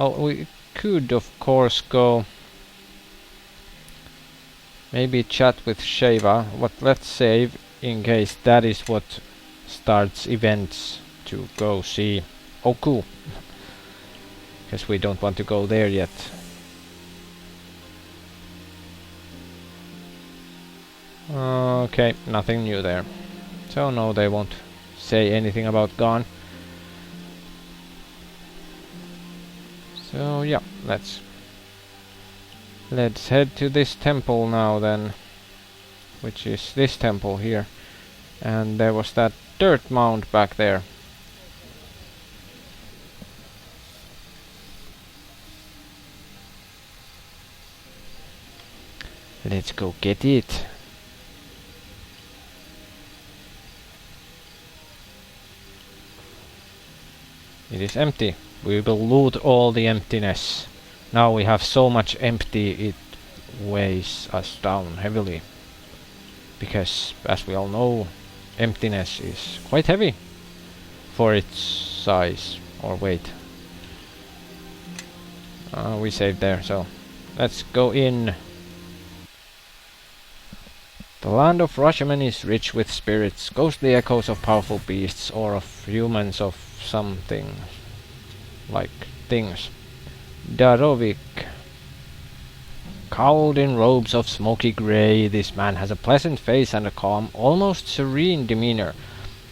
Well, we could of course go maybe chat with Sheva, but let's save in case that is what starts events to go see Oku. Because we don't want to go there yet. Okay, nothing new there. So no, they won't say anything about Gone. So yeah, let's head to this temple now then, which is this temple here. And there was that dirt mound back there. Let's go get it. It is empty. We will loot all the emptiness. Now we have so much empty it weighs us down heavily. Because, as we all know, emptiness is quite heavy for its size or weight. We saved there, so let's go in. The land of Rashomon is rich with spirits, ghostly echoes of powerful beasts or of humans of something like things. Darovik. Cowled in robes of smoky grey, this man has a pleasant face and a calm, almost serene demeanor.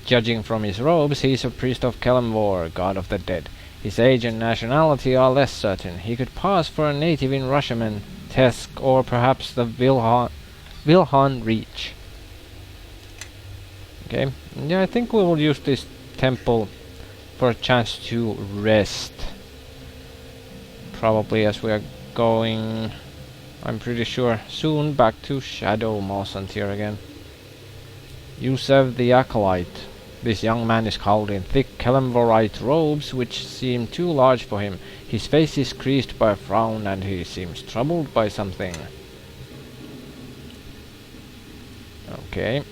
Judging from his robes, he is a priest of Kelemvor, god of the dead. His age and nationality are less certain. He could pass for a native in Rashomon, Tesk, or perhaps the Wilhan Reach. Okay, yeah, I think we will use this temple for a chance to rest. Probably as we are going, I'm pretty sure, soon back to Shadow Malsantir again. Yusef the acolyte. This young man is cowled in thick Kelemvorite robes which seem too large for him. His face is creased by a frown and he seems troubled by something. Okay,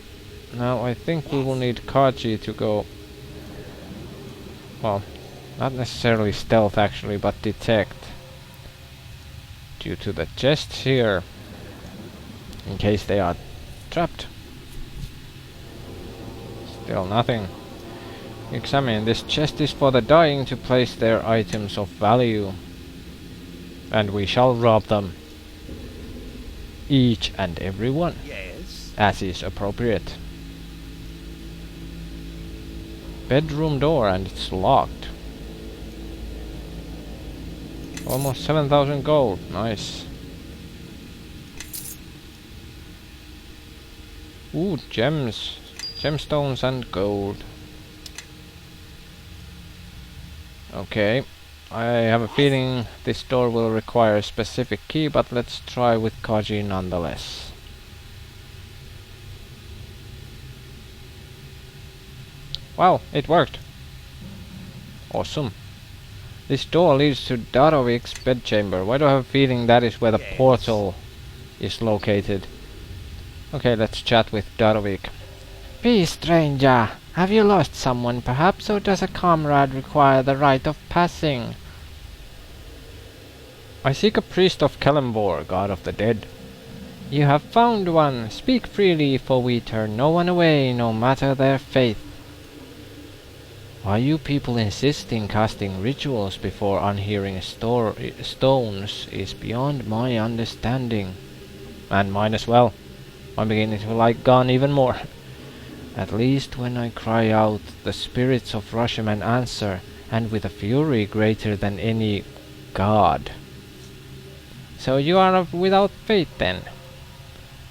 now I think we will need Kaji to go, well, not necessarily stealth actually, but detect. Due to the chests here, in case they are trapped. Still nothing. Examine. This chest is for the dying to place their items of value. And we shall rob them. Each and every one. Yes. As is appropriate. Bedroom door, and it's locked. Almost 7,000 gold. Nice. Ooh, gems. Gemstones and gold. Okay. I have a feeling this door will require a specific key, but let's try with Kaji nonetheless. Wow, it worked. Awesome. This door leads to Darovik's bedchamber. Why do I have a feeling that is where the portal is located? Okay, let's chat with Darovik. Peace, stranger. Have you lost someone perhaps, or does a comrade require the right of passing? I seek a priest of Kelemvor, god of the dead. You have found one. Speak freely, for we turn no one away, no matter their faith. Why you people insist in casting rituals before unhearing stones is beyond my understanding. And mine as well. I'm beginning to like Gon even more. At least when I cry out, the spirits of Rashomon answer, and with a fury greater than any god. So you are without faith then?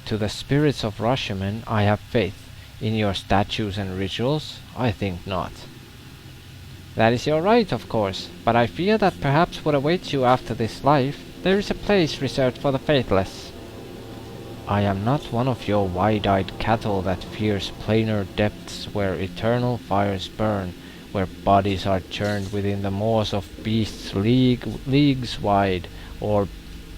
To the spirits of Rashomon I have faith. In your statues and rituals, I think not. That is your right, of course, but I fear that perhaps what awaits you after this life, there is a place reserved for the faithless. I am not one of your wide-eyed cattle that fears plainer depths where eternal fires burn, where bodies are churned within the maws of beasts leagues wide, or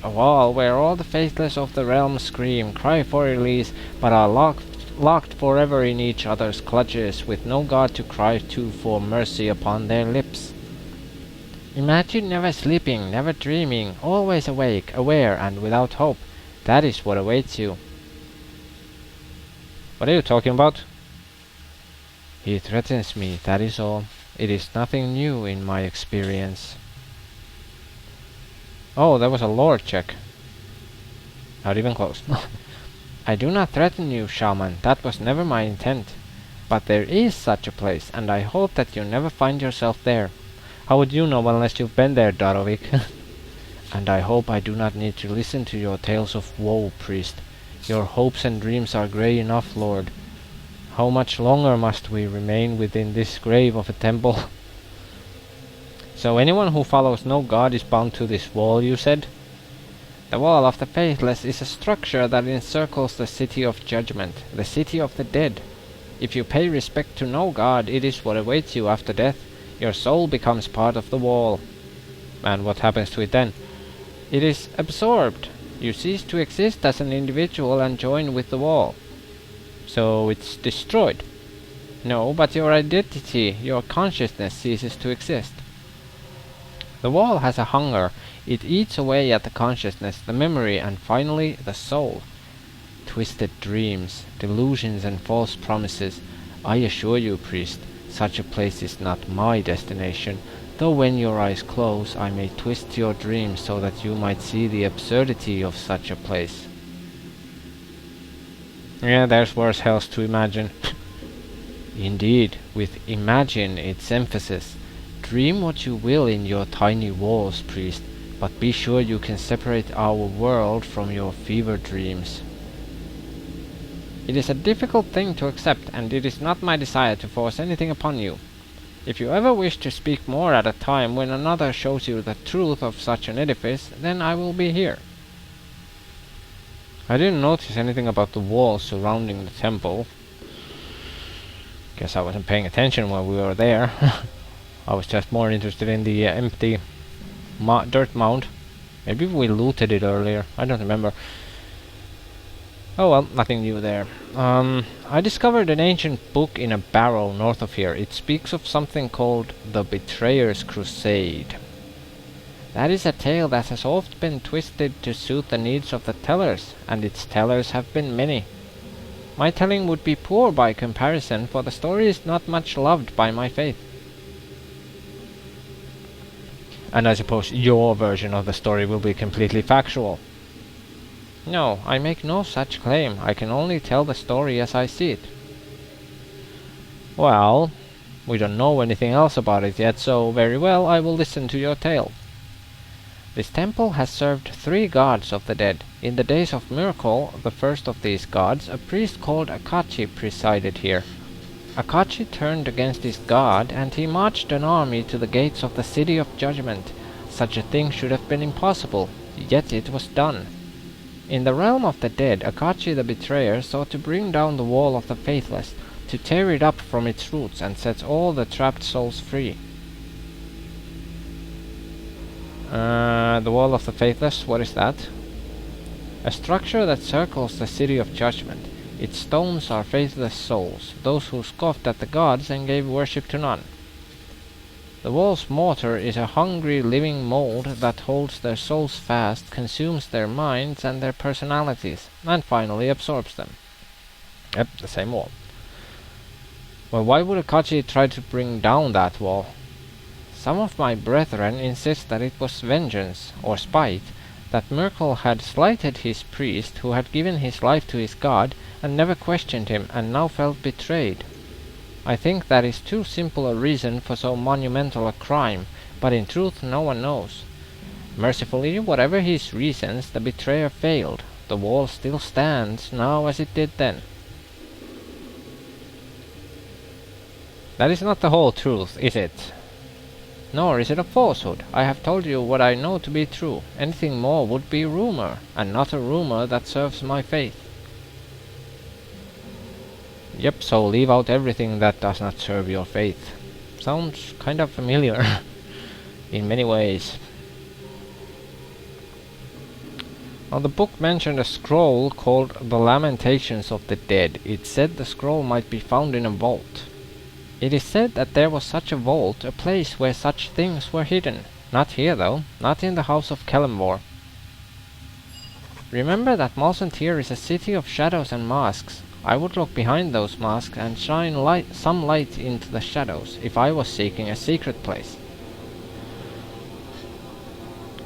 a wall where all the faithless of the realm scream, cry for release, but are locked forever in each other's clutches, with no god to cry to for mercy upon their lips. Imagine never sleeping, never dreaming, always awake, aware, and without hope. That is what awaits you. What are you talking about? He threatens me, that is all. It is nothing new in my experience. Oh, that was a lore check. Not even close. I do not threaten you, shaman. That was never my intent. But there is such a place, and I hope that you never find yourself there. How would you know unless you've been there, Darovik? And I hope I do not need to listen to your tales of woe, priest. Your hopes and dreams are grey enough, lord. How much longer must we remain within this grave of a temple? So anyone who follows no god is bound to this wall, you said? The Wall of the Faithless is a structure that encircles the City of Judgment, the City of the Dead. If you pay respect to no god, it is what awaits you after death. Your soul becomes part of the wall. And what happens to it then? It is absorbed. You cease to exist as an individual and join with the wall. So it's destroyed. No, but your identity, your consciousness ceases to exist. The wall has a hunger. It eats away at the consciousness, the memory, and finally the soul. Twisted dreams, delusions, and false promises. I assure you, priest, such a place is not my destination, though when your eyes close I may twist your dreams so that you might see the absurdity of such a place. Yeah, there's worse hells to imagine. Indeed, with imagine its emphasis. Dream what you will in your tiny walls, priest, but be sure you can separate our world from your fever dreams. It is a difficult thing to accept, and it is not my desire to force anything upon you. If you ever wish to speak more at a time when another shows you the truth of such an edifice, then I will be here. I didn't notice anything about the walls surrounding the temple. Guess I wasn't paying attention while we were there. I was just more interested in the empty dirt mound. Maybe we looted it earlier. I don't remember. Oh well, nothing new there. I discovered an ancient book in a barrow north of here. It speaks of something called the Betrayer's Crusade. That is a tale that has oft been twisted to suit the needs of the tellers, and its tellers have been many. My telling would be poor by comparison, for the story is not much loved by my faith. And I suppose your version of the story will be completely factual. No, I make no such claim. I can only tell the story as I see it. Well, we don't know anything else about it yet, so very well, I will listen to your tale. This temple has served 3 gods of the dead. In the days of Miracle, the first of these gods, a priest called Akachi presided here. Akachi turned against his god, and he marched an army to the gates of the City of Judgment. Such a thing should have been impossible, yet it was done. In the realm of the dead, Akachi the Betrayer sought to bring down the Wall of the Faithless, to tear it up from its roots and set all the trapped souls free. The Wall of the Faithless, what is that? A structure that circles the City of Judgment. Its stones are faithless souls, those who scoffed at the gods and gave worship to none. The wall's mortar is a hungry living mold that holds their souls fast, consumes their minds and their personalities, and finally absorbs them. Yep, the same wall. Well, why would Akachi try to bring down that wall? Some of my brethren insist that it was vengeance, or spite, that Miracle had slighted his priest who had given his life to his god and never questioned him and now felt betrayed. I think that is too simple a reason for so monumental a crime, but in truth no one knows. Mercifully, whatever his reasons, the betrayer failed. The wall still stands now as it did then. That is not the whole truth, is it? Nor is it a falsehood. I have told you what I know to be true. Anything more would be rumor, and not a rumor that serves my faith. Yep, so leave out everything that does not serve your faith. Sounds kind of familiar in many ways. Now, the book mentioned a scroll called The Lamentations of the Dead. It said the scroll might be found in a vault. It is said that there was such a vault, a place where such things were hidden. Not here though, not in the house of Kelemvor. Remember that Mulsantir is a city of shadows and masks. I would look behind those masks and shine some light into the shadows if I was seeking a secret place.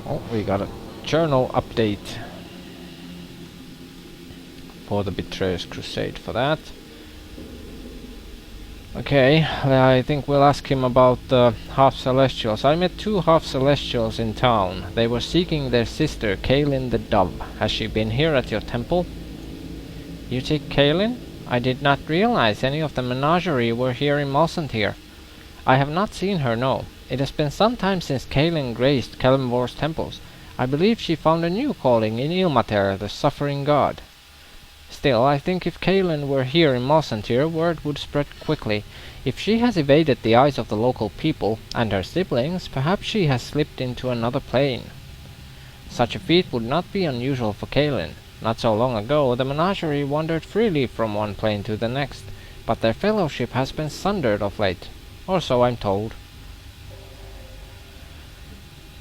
Oh, we got a journal update for the Betrayer's Crusade for that. Okay, I think we'll ask him about the half-celestials. I met 2 half-celestials in town. They were seeking their sister, Kalin the Dove. Has she been here at your temple? You seek Kalin? I did not realize any of the menagerie were here in Mulsantir. I have not seen her, no. It has been some time since Kalin graced Kelemvor's temples. I believe she found a new calling in Ilmater, the suffering god. Still, I think if Kalin were here in Mulsantir, word would spread quickly. If she has evaded the eyes of the local people and her siblings, perhaps she has slipped into another plane. Such a feat would not be unusual for Kalin. Not so long ago, the menagerie wandered freely from one plane to the next, but their fellowship has been sundered of late. Or so I'm told.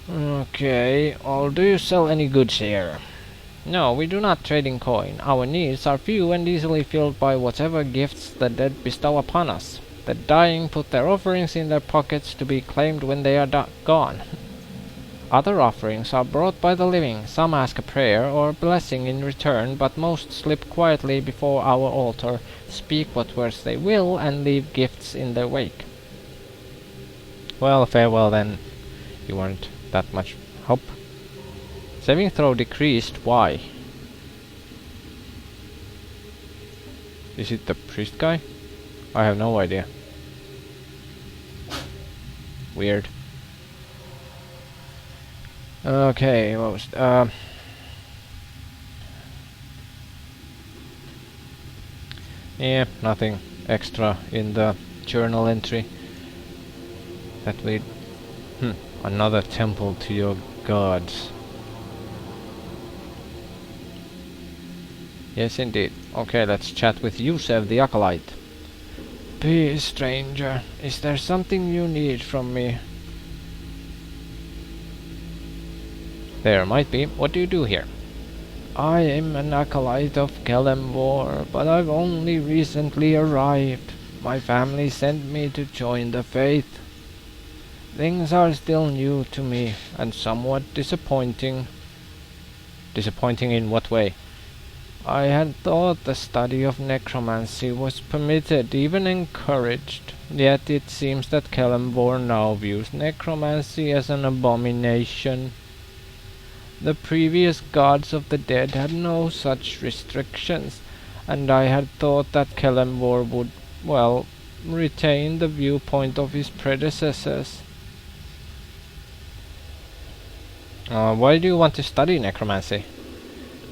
Okay, do you sell any goods here? No, we do not trade in coin. Our needs are few and easily filled by whatever gifts the dead bestow upon us. The dying put their offerings in their pockets to be claimed when they are gone. Other offerings are brought by the living. Some ask a prayer or blessing in return, but most slip quietly before our altar, speak what words they will, and leave gifts in their wake. Well, farewell then. You weren't that much help. Saving throw decreased. Why? Is it the priest guy? I have no idea. Weird. Okay, what was yeah, nothing extra in the journal entry. That we another temple to your gods. Yes, indeed. Okay, let's chat with Yusef the acolyte. Peace, stranger. Is there something you need from me? There might be. What do you do here? I am an acolyte of Kelemvor, but I've only recently arrived. My family sent me to join the faith. Things are still new to me, and somewhat disappointing. Disappointing in what way? I had thought the study of necromancy was permitted, even encouraged. Yet it seems that Kelemvor now views necromancy as an abomination. The previous gods of the dead had no such restrictions, and I had thought that Kelemvor would, well, retain the viewpoint of his predecessors. Why do you want to study necromancy?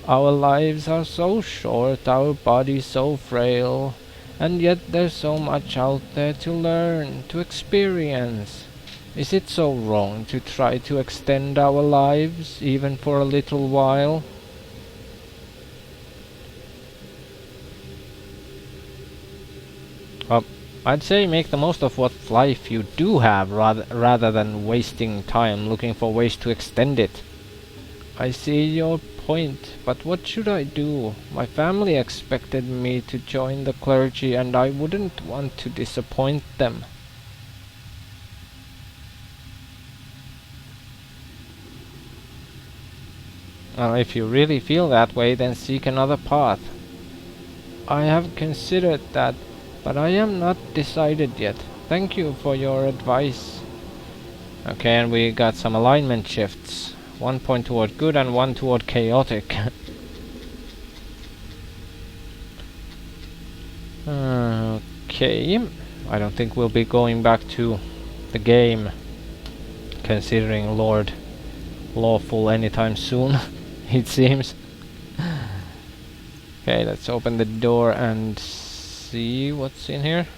Our lives are so short, our bodies so frail, and yet there's so much out there to learn, to experience. Is it so wrong to try to extend our lives, even for a little while? I'd say make the most of what life you do have, rather than wasting time looking for ways to extend it. I see your point, but what should I do? My family expected me to join the clergy, and I wouldn't want to disappoint them. If you really feel that way, then seek another path. I have considered that, but I am not decided yet. Thank you for your advice. Okay, and we got some alignment shifts. 1 point toward good and 1 toward chaotic. Okay, I don't think we'll be going back to the game, considering Lord Lawful anytime soon, it seems. Okay, let's open the door and see what's in here.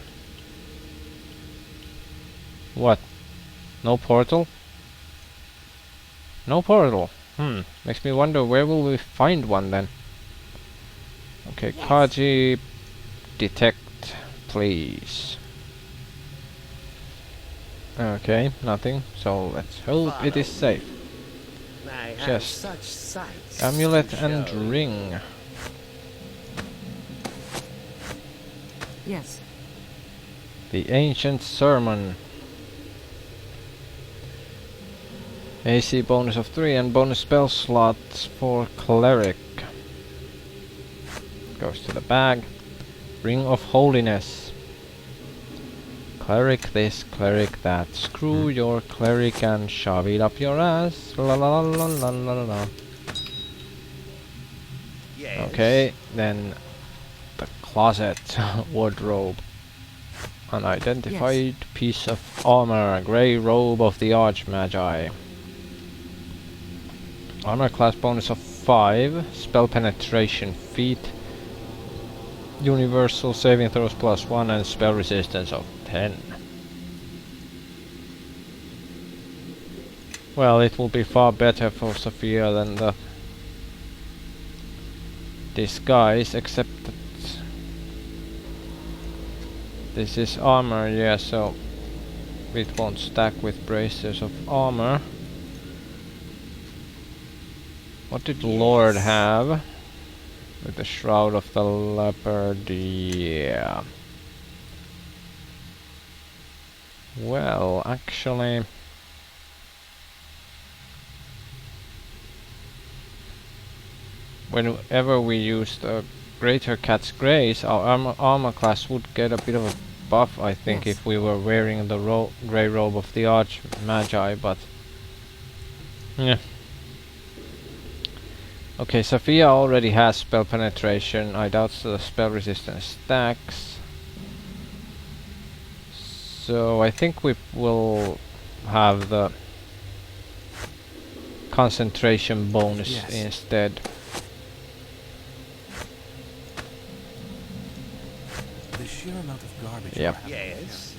What? No portal? No portal. Makes me wonder, where will we find one then? Okay, yes. Kaji, detect, please. Okay, nothing. So let's hope it is safe. I have Chest. such sights Amulet to and show. ring. Yes. The ancient sermon. AC bonus of 3 and bonus spell slots for cleric. Goes to the bag. Ring of holiness. Cleric this, cleric that. Screw your cleric and shove it up your ass. La la la la la la la. Yes. Okay, then the closet wardrobe. Unidentified piece of armor, grey robe of the Archmagi. Armor class bonus of 5, spell penetration feat, universal saving throws +1 and spell resistance of 10. Well, it will be far better for Sophia than the disguise, except that this is armor, yeah, so it won't stack with bracers of armor. What did Lord have? With the Shroud of the Leopard, yeah. Well, actually... whenever we use the Greater Cat's Grace, our armor class would get a bit of a buff, I think, Yes. if we were wearing the grey robe of the Archmagi, but... yeah. Okay, Sophia already has spell penetration. I doubt the spell resistance stacks. So I think we will have the concentration bonus instead. The sheer amount of garbage. Yep. Yes.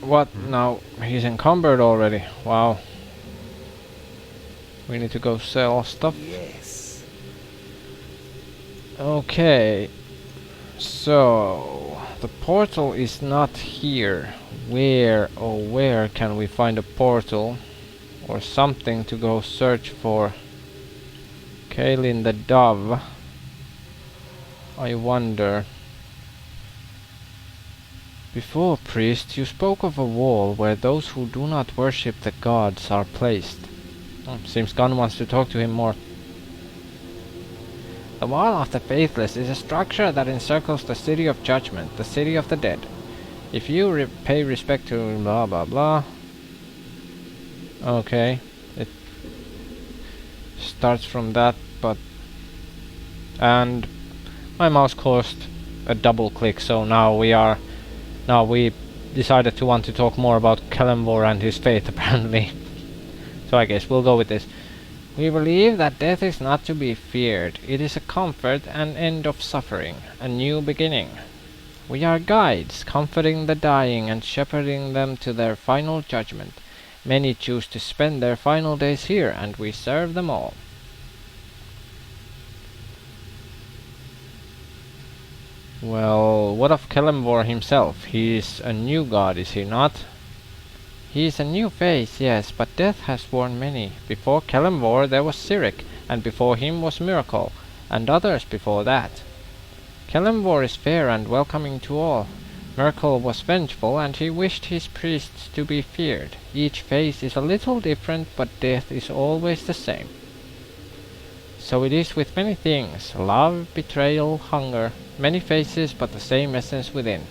What now? He's encumbered already. Wow. We need to go sell stuff. Yes. Okay. So the portal is not here. Where, oh where can we find a portal or something to go search for Kalin the dove? I wonder. Before, priest, you spoke of a wall where those who do not worship the gods are placed. Oh, seems Gunn wants to talk to him more. The Wall of the Faithless is a structure that encircles the City of Judgment, the City of the Dead. If you pay respect to blah blah blah... Okay, it starts from that, but... and my mouse caused a double click, so now we decided to want to talk more about Kelemvor and his fate, apparently. So I guess we'll go with this. We believe that death is not to be feared. It is a comfort and end of suffering, a new beginning. We are guides, comforting the dying and shepherding them to their final judgment. Many choose to spend their final days here, and we serve them all. Well, what of Kelemvor himself? He is a new god, is he not? He is a new face, yes, but death has worn many. Before Kelemvor there was Cyric, and before him was Miracle, and others before that. Kelemvor is fair and welcoming to all. Miracle was vengeful, and he wished his priests to be feared. Each face is a little different, but death is always the same. So it is with many things, love, betrayal, hunger, many faces but the same essence within.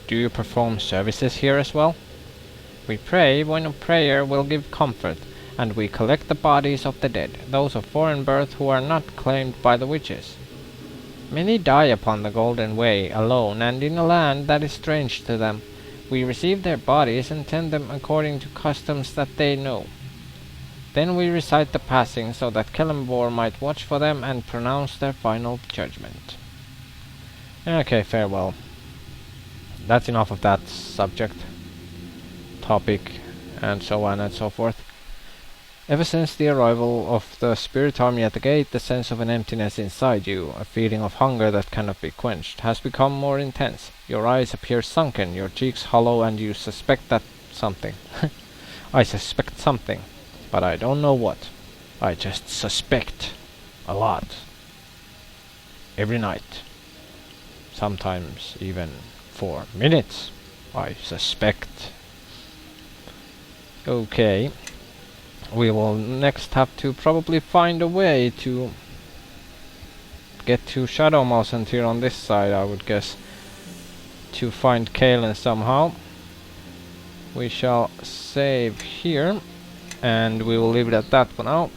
Do you perform services here as well? We pray when a prayer will give comfort, and we collect the bodies of the dead, those of foreign birth who are not claimed by the witches. Many die upon the Golden Way, alone and in a land that is strange to them. We receive their bodies and tend them according to customs that they know. Then we recite the passing so that Kelemvor might watch for them and pronounce their final judgment. Okay, farewell. That's enough of that subject, topic, and so on and so forth. Ever since the arrival of the spirit army at the gate, the sense of an emptiness inside you, a feeling of hunger that cannot be quenched, has become more intense. Your eyes appear sunken, your cheeks hollow, and you suspect that something. I suspect something, but I don't know what. I just suspect a lot. Every night. Sometimes even for minutes, I suspect. Okay. We will next have to probably find a way to get to Shadow Mountain here on this side, I would guess, to find Kalin somehow. We shall save here, and we will leave it at that for now.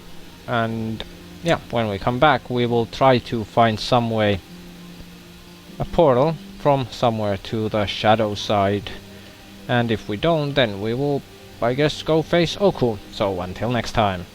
And yeah, when we come back, we will try to find some way, a portal from somewhere to the shadow side. And if we don't, then we will, I guess, go face Oku. So until next time.